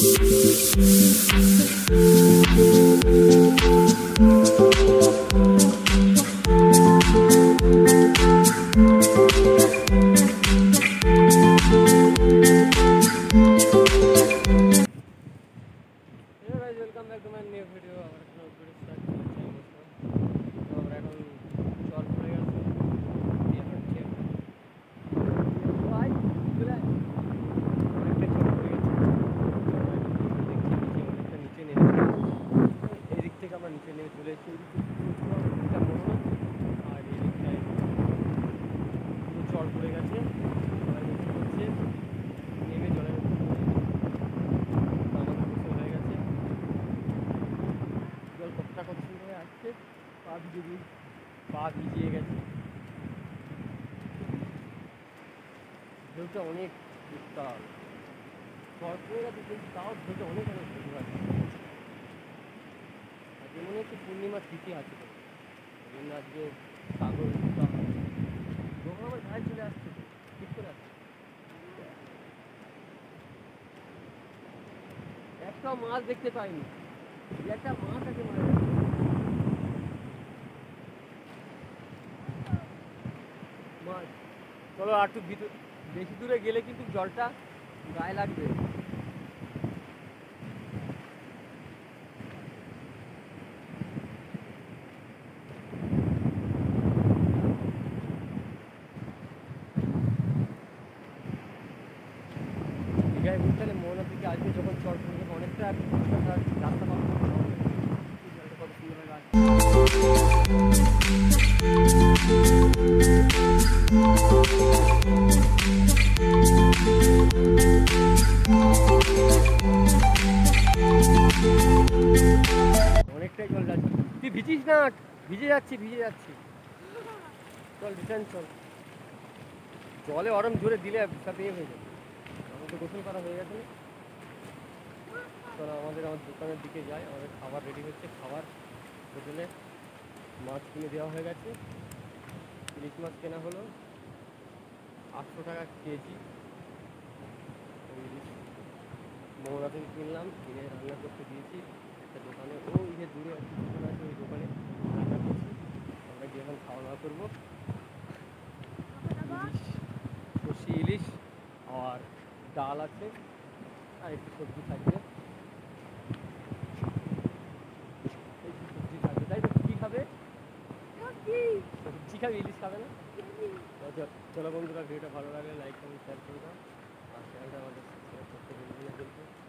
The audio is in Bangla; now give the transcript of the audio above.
Welcome back to my new video. আমরা এখন চল পড়ে গেছে এদিক থেকে আমরা নিচে নেমে চলে এসেছি। আর এই দিকটায় পুরো চল পড়ে গেছে, সবাই বসে পড়ছে নেমে জলের আমাদের বসে হয়ে গেছে। জল কতটা কত সুন্দর হয়ে আসছে, পা ভিজিয়ে গেছে। ঢেউটা অনেক উত্তাল, জল পড়ে গেছে কিন্তু তাও ঢেউটা অনেক অনেক সুন্দর আছে। আজকে মনে হচ্ছে পূর্ণিমার তিথি আছে, ওই জন্য আজকে সাগর যখন আমার গায়ে চলে আসছে ঠিক করে আসছে। একটা মাছ দেখতে পাইনি, একটা মাছ আছে মনে হয়। মাছ চলো আর একটু বেশি দূরে গেলে কিন্তু জলটা গায়ে লাগবে। দীঘায় ঘুরতে গেলে মোহনার দিকে আসবে যখন চল পড়বে অনেকটা রাস্তা পাবো। জলটা কত সুন্দর হয়ে আসছে। অনেকটাই জল যাচ্ছে, তুই ভিজিস না, ভিজে যাচ্ছি চল রিটার্ন চল। জলে গরম জোরে দিলে বিশাল হয়ে যাবে। আমাদের গোসল করা হয়ে গেছে, চলো আমাদের দোকানের দিকে যাই। আমাদের খাবার রেডি হচ্ছে, খাবার হোটেলে মাছ কিনে দেওয়া হয়ে গেছে। ইলিশ মাছ কেনা হলো 800 টাকা কেজি। ইলিশ মোহনা থেকে কিনলাম, কিনে রান্না করতে দিয়েছি একটা দোকানে। ওই যে দূরে একটা দোকান আছে, ওই দোকানে রান্না করছি। আমরা গিয়ে এখন খাওয়া দাওয়া করবো। ইলিশ, সর্ষে ইলিশ আর ডাল আছে আর একটু সবজি থাকবে। তাই তো, কী খাবে? সবজি খাবে, ইলিশ খাবে না? চলো বন্ধুরা, ভিডিওটা ভালো লাগলে লাইক কমেন্ট শেয়ার করে দাও আর চ্যানেলটা আমাদের সাবস্ক্রাইব করতে ভুলবেন না কিন্তু।